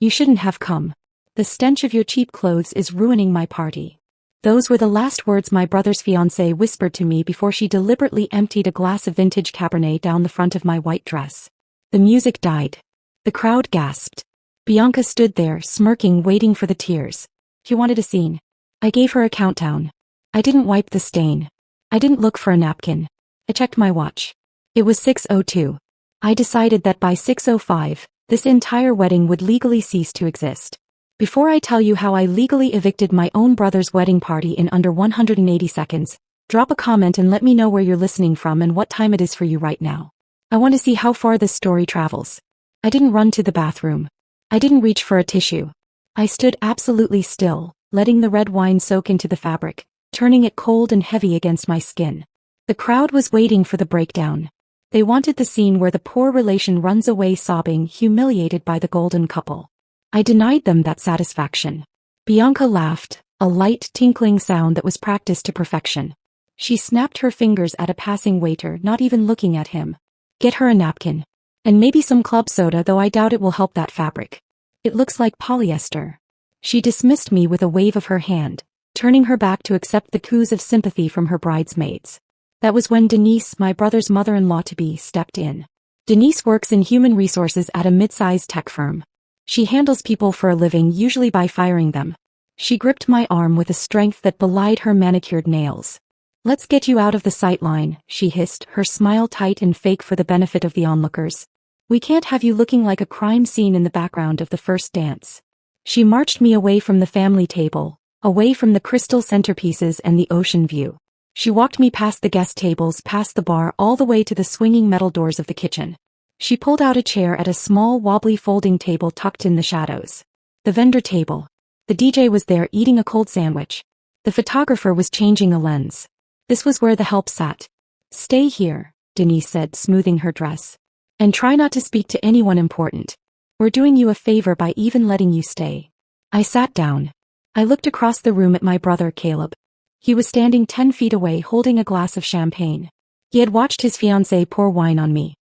You shouldn't have come. The stench of your cheap clothes is ruining my party. Those were the last words my brother's fiancée whispered to me before she deliberately emptied a glass of vintage Cabernet down the front of my white dress. The music died. The crowd gasped. Bianca stood there, smirking, waiting for the tears. She wanted a scene. I gave her a countdown. I didn't wipe the stain. I didn't look for a napkin. I checked my watch. It was 6:02. I decided that by 6:05, this entire wedding would legally cease to exist. Before I tell you how I legally evicted my own brother's wedding party in under 180 seconds, drop a comment and let me know where you're listening from and what time it is for you right now. I want to see how far this story travels. I didn't run to the bathroom. I didn't reach for a tissue. I stood absolutely still, letting the red wine soak into the fabric, turning it cold and heavy against my skin. The crowd was waiting for the breakdown. They wanted the scene where the poor relation runs away sobbing, humiliated by the golden couple. I denied them that satisfaction. Bianca laughed, a light, tinkling sound that was practiced to perfection. She snapped her fingers at a passing waiter, not even looking at him. Get her a napkin. And maybe some club soda, though I doubt it will help that fabric. It looks like polyester. She dismissed me with a wave of her hand, turning her back to accept the coos of sympathy from her bridesmaids. That was when Denise, my brother's mother-in-law-to-be, stepped in. Denise works in human resources at a mid-sized tech firm. She handles people for a living, usually by firing them. She gripped my arm with a strength that belied her manicured nails. Let's get you out of the sight line, she hissed, her smile tight and fake for the benefit of the onlookers. We can't have you looking like a crime scene in the background of the first dance. She marched me away from the family table, away from the crystal centerpieces and the ocean view. She walked me past the guest tables, past the bar, all the way to the swinging metal doors of the kitchen. She pulled out a chair at a small, wobbly folding table tucked in the shadows. The vendor table. The DJ was there eating a cold sandwich. The photographer was changing a lens. This was where the help sat. Stay here, Denise said, smoothing her dress. And try not to speak to anyone important. We're doing you a favor by even letting you stay. I sat down. I looked across the room at my brother, Caleb. He was standing 10 feet away holding a glass of champagne. He had watched his fiancée pour wine on me.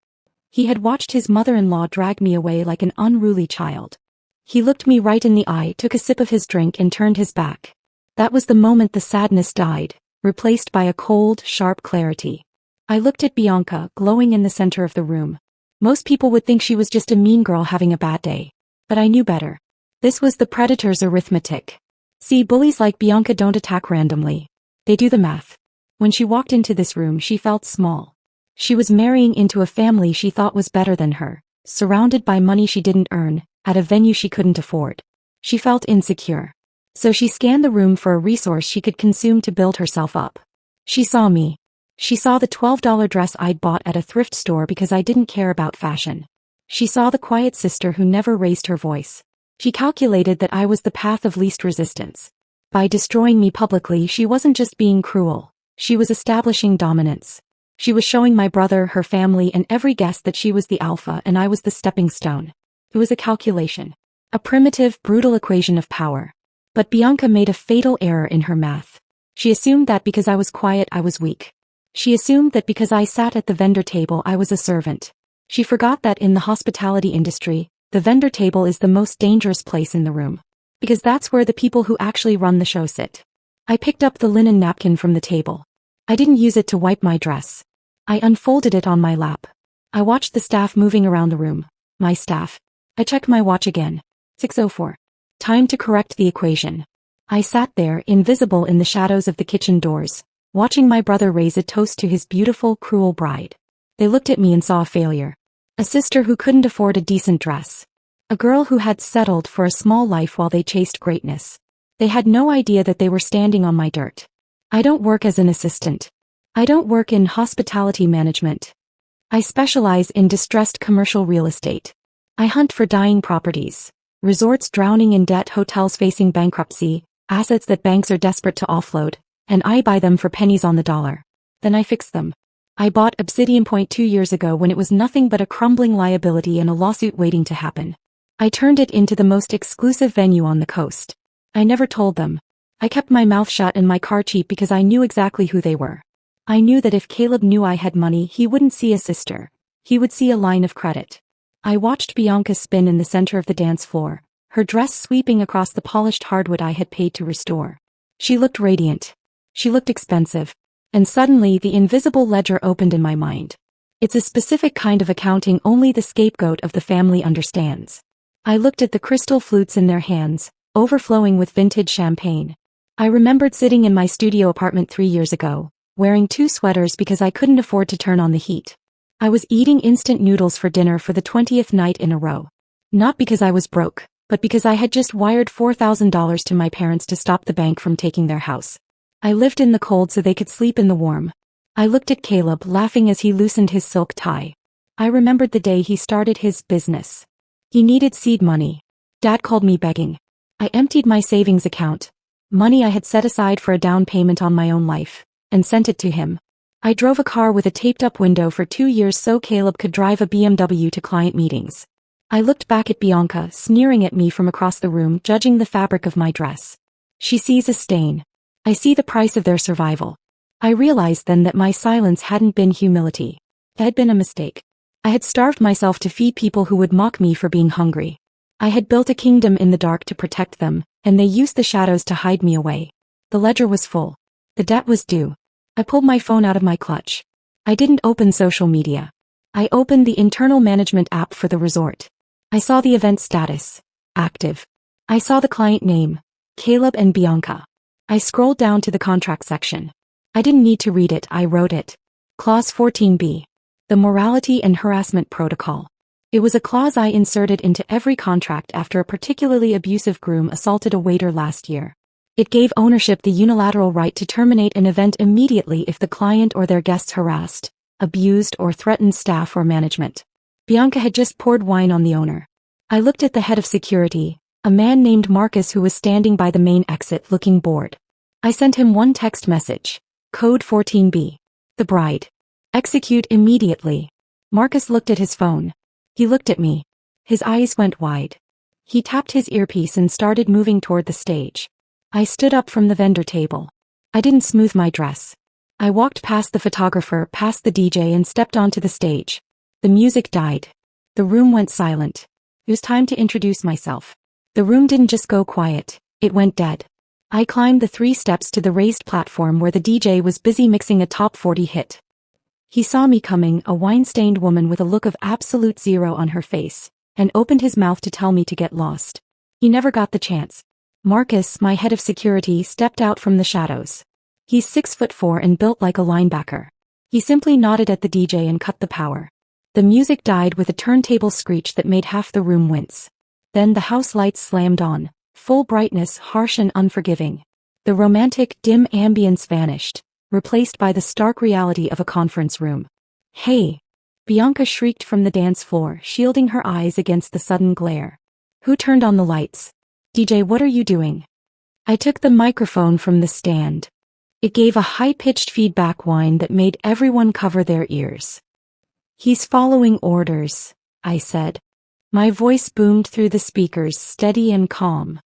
He had watched his mother-in-law drag me away like an unruly child. He looked me right in the eye, took a sip of his drink and turned his back. That was the moment the sadness died, replaced by a cold, sharp clarity. I looked at Bianca, glowing in the center of the room. Most people would think she was just a mean girl having a bad day. But I knew better. This was the predator's arithmetic. See, bullies like Bianca don't attack randomly. They do the math. When she walked into this room, she felt small. She was marrying into a family she thought was better than her, surrounded by money she didn't earn, at a venue she couldn't afford. She felt insecure. So she scanned the room for a resource she could consume to build herself up. She saw me. She saw the $12 dress I'd bought at a thrift store because I didn't care about fashion. She saw the quiet sister who never raised her voice. She calculated that I was the path of least resistance. By destroying me publicly, she wasn't just being cruel. She was establishing dominance. She was showing my brother, her family, and every guest that she was the alpha and I was the stepping stone. It was a calculation. A primitive, brutal equation of power. But Bianca made a fatal error in her math. She assumed that because I was quiet, I was weak. She assumed that because I sat at the vendor table, I was a servant. She forgot that in the hospitality industry, the vendor table is the most dangerous place in the room. Because that's where the people who actually run the show sit. I picked up the linen napkin from the table. I didn't use it to wipe my dress. I unfolded it on my lap. I watched the staff moving around the room. My staff. I checked my watch again. 6:04. Time to correct the equation. I sat there, invisible in the shadows of the kitchen doors, watching my brother raise a toast to his beautiful, cruel bride. They looked at me and saw a failure. A sister who couldn't afford a decent dress. A girl who had settled for a small life while they chased greatness. They had no idea that they were standing on my dirt. I don't work as an assistant. I don't work in hospitality management. I specialize in distressed commercial real estate. I hunt for dying properties. Resorts drowning in debt, hotels facing bankruptcy, assets that banks are desperate to offload, and I buy them for pennies on the dollar. Then I fix them. I bought Obsidian Point 2 years ago when it was nothing but a crumbling liability and a lawsuit waiting to happen. I turned it into the most exclusive venue on the coast. I never told them. I kept my mouth shut and my car cheap because I knew exactly who they were. I knew that if Caleb knew I had money, he wouldn't see a sister. He would see a line of credit. I watched Bianca spin in the center of the dance floor, her dress sweeping across the polished hardwood I had paid to restore. She looked radiant. She looked expensive. And suddenly the invisible ledger opened in my mind. It's a specific kind of accounting only the scapegoat of the family understands. I looked at the crystal flutes in their hands, overflowing with vintage champagne. I remembered sitting in my studio apartment 3 years ago, wearing 2 sweaters because I couldn't afford to turn on the heat. I was eating instant noodles for dinner for the 20th night in a row. Not because I was broke, but because I had just wired $4,000 to my parents to stop the bank from taking their house. I lived in the cold so they could sleep in the warm. I looked at Caleb laughing as he loosened his silk tie. I remembered the day he started his business. He needed seed money. Dad called me begging. I emptied my savings account, money I had set aside for a down payment on my own life, and sent it to him. I drove a car with a taped-up window for 2 years so Caleb could drive a BMW to client meetings. I looked back at Bianca, sneering at me from across the room, judging the fabric of my dress. She sees a stain. I see the price of their survival. I realized then that my silence hadn't been humility. It had been a mistake. I had starved myself to feed people who would mock me for being hungry. I had built a kingdom in the dark to protect them, and they used the shadows to hide me away. The ledger was full. The debt was due. I pulled my phone out of my clutch. I didn't open social media. I opened the internal management app for the resort. I saw the event status. Active. I saw the client name. Caleb and Bianca. I scrolled down to the contract section. I didn't need to read it, I wrote it. Clause 14b. The Morality and Harassment Protocol. It was a clause I inserted into every contract after a particularly abusive groom assaulted a waiter last year. It gave ownership the unilateral right to terminate an event immediately if the client or their guests harassed, abused, or threatened staff or management. Bianca had just poured wine on the owner. I looked at the head of security, a man named Marcus who was standing by the main exit looking bored. I sent him one text message. Code 14b. The bride. Execute immediately. Marcus looked at his phone. He looked at me. His eyes went wide. He tapped his earpiece and started moving toward the stage. I stood up from the vendor table. I didn't smooth my dress. I walked past the photographer, past the DJ, and stepped onto the stage. The music died. The room went silent. It was time to introduce myself. The room didn't just go quiet, it went dead. I climbed the 3 steps to the raised platform where the DJ was busy mixing a top 40 hit. He saw me coming, a wine-stained woman with a look of absolute zero on her face, and opened his mouth to tell me to get lost. He never got the chance. Marcus, my head of security, stepped out from the shadows. He's 6'4" and built like a linebacker. He simply nodded at the DJ and cut the power. The music died with a turntable screech that made half the room wince. Then the house lights slammed on, full brightness, harsh and unforgiving. The romantic, dim ambience vanished, replaced by the stark reality of a conference room. "Hey!" Bianca shrieked from the dance floor, shielding her eyes against the sudden glare. "Who turned on the lights? DJ, what are you doing?" I took the microphone from the stand. It gave a high-pitched feedback whine that made everyone cover their ears. "He's following orders," I said. My voice boomed through the speakers, steady and calm.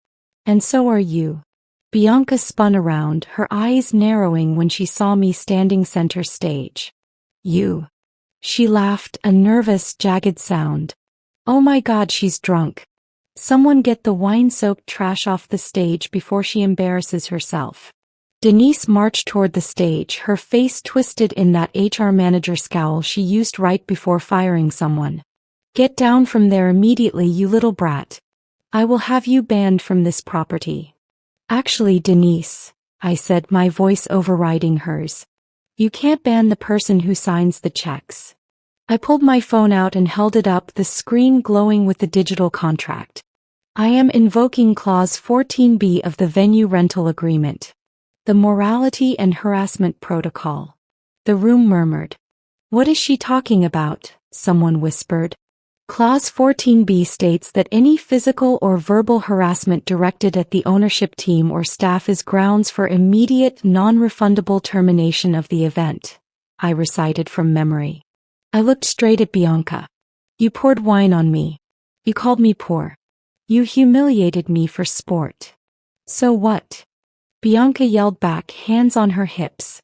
"And so are you." Bianca spun around, her eyes narrowing when she saw me standing center stage. "You." She laughed, a nervous, jagged sound. "Oh my God, she's drunk. Someone get the wine-soaked trash off the stage before she embarrasses herself." Denise marched toward the stage, her face twisted in that HR manager scowl she used right before firing someone. "Get down from there immediately, you little brat. I will have you banned from this property." "Actually, Denise," I said, my voice overriding hers, "you can't ban the person who signs the checks." I pulled my phone out and held it up, the screen glowing with the digital contract. "I am invoking Clause 14b of the venue rental agreement. The Morality and Harassment Protocol." The room murmured. "What is she talking about?" someone whispered. Clause 14b states that any physical or verbal harassment directed at the ownership team or staff is grounds for immediate, non-refundable termination of the event. I recited from memory. I looked straight at Bianca. "You poured wine on me. You called me poor. You humiliated me for sport. So what?" Bianca yelled back, hands on her hips.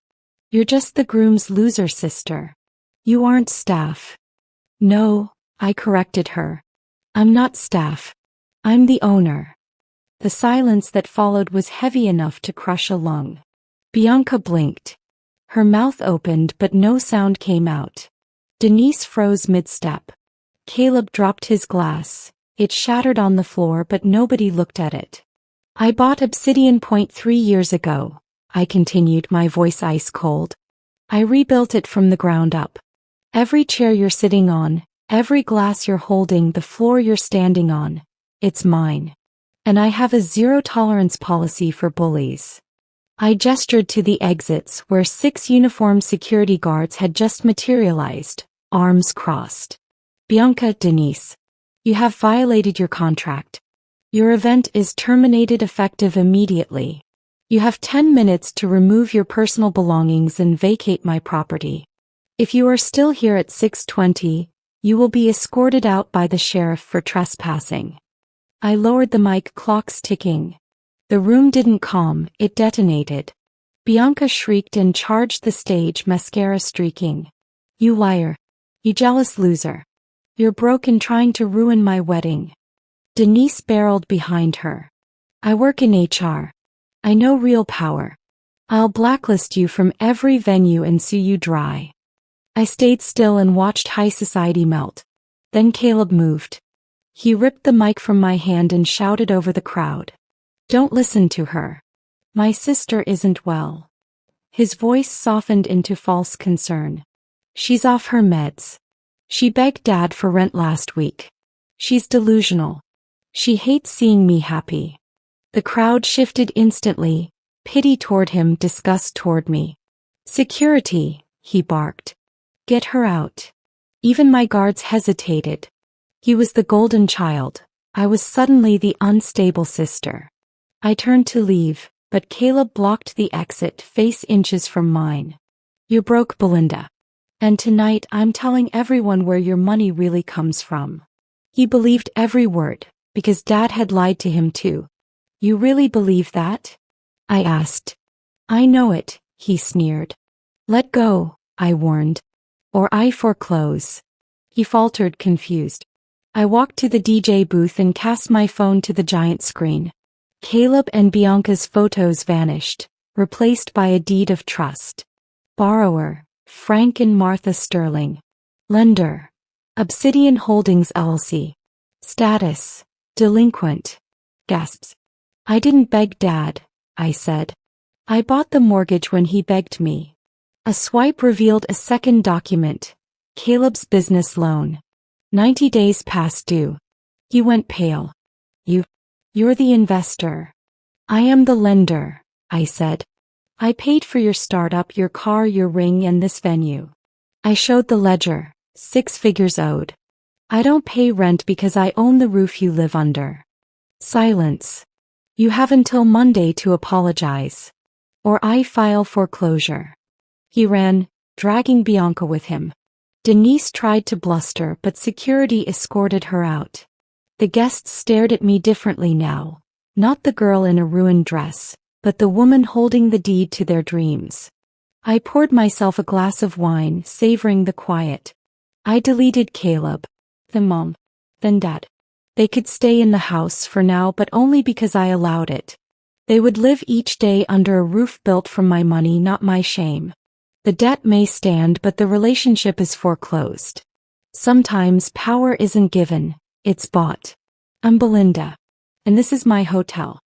"You're just the groom's loser sister. You aren't staff." "No," I corrected her. "I'm not staff. I'm the owner. The silence that followed was heavy enough to crush a lung. Bianca blinked. Her mouth opened but no sound came out. Denise froze mid-step. Caleb dropped his glass. It shattered on the floor but nobody looked at it. I bought Obsidian Point 3 years ago, I continued, my voice ice cold. I rebuilt it from the ground up. Every chair you're sitting on, every glass you're holding, the floor you're standing on, it's mine. And I have a zero-tolerance policy for bullies. I gestured to the exits where 6 uniformed security guards had just materialized, arms crossed. Bianca, Denise, you have violated your contract. Your event is terminated effective immediately. You have 10 minutes to remove your personal belongings and vacate my property. If you are still here at 6:20, you will be escorted out by the sheriff for trespassing. I lowered the mic, clocks ticking. The room didn't calm, it detonated. Bianca shrieked and charged the stage, mascara streaking. You liar. You jealous loser. You're broken trying to ruin my wedding. Denise barreled behind her. I work in HR. I know real power. I'll blacklist you from every venue and sue you dry. I stayed still and watched high society melt. Then Caleb moved. He ripped the mic from my hand and shouted over the crowd. Don't listen to her. My sister isn't well. His voice softened into false concern. She's off her meds. She begged Dad for rent last week. She's delusional. She hates seeing me happy. The crowd shifted instantly, pity toward him, disgust toward me. Security, he barked. Get her out. Even my guards hesitated. He was the golden child. I was suddenly the unstable sister. I turned to leave, but Caleb blocked the exit, face inches from mine. You broke, Belinda. And tonight I'm telling everyone where your money really comes from. He believed every word, because Dad had lied to him too. You really believe that? I asked. I know it, he sneered. Let go, I warned. Or I foreclose. He faltered, confused. I walked to the DJ booth and cast my phone to the giant screen. Caleb and Bianca's photos vanished, replaced by a deed of trust. Borrower, Frank and Martha Sterling. Lender, Obsidian Holdings LLC. Status, delinquent. Gasps. I didn't beg Dad, I said. I bought the mortgage when he begged me. A swipe revealed a second document. Caleb's business loan. 90 days past due. He went pale. You're the investor. I am the lender, I said. I paid for your startup, your car, your ring, and this venue. I showed the ledger, 6 figures owed. I don't pay rent because I own the roof you live under. Silence. You have until Monday to apologize. Or I file foreclosure. He ran, dragging Bianca with him. Denise tried to bluster, but security escorted her out. The guests stared at me differently now. Not the girl in a ruined dress, but the woman holding the deed to their dreams. I poured myself a glass of wine, savoring the quiet. I deleted Caleb, then Mom, then Dad. They could stay in the house for now, but only because I allowed it. They would live each day under a roof built from my money, not my shame. The debt may stand, but the relationship is foreclosed. Sometimes power isn't given, it's bought. I'm Belinda. And this is my hotel.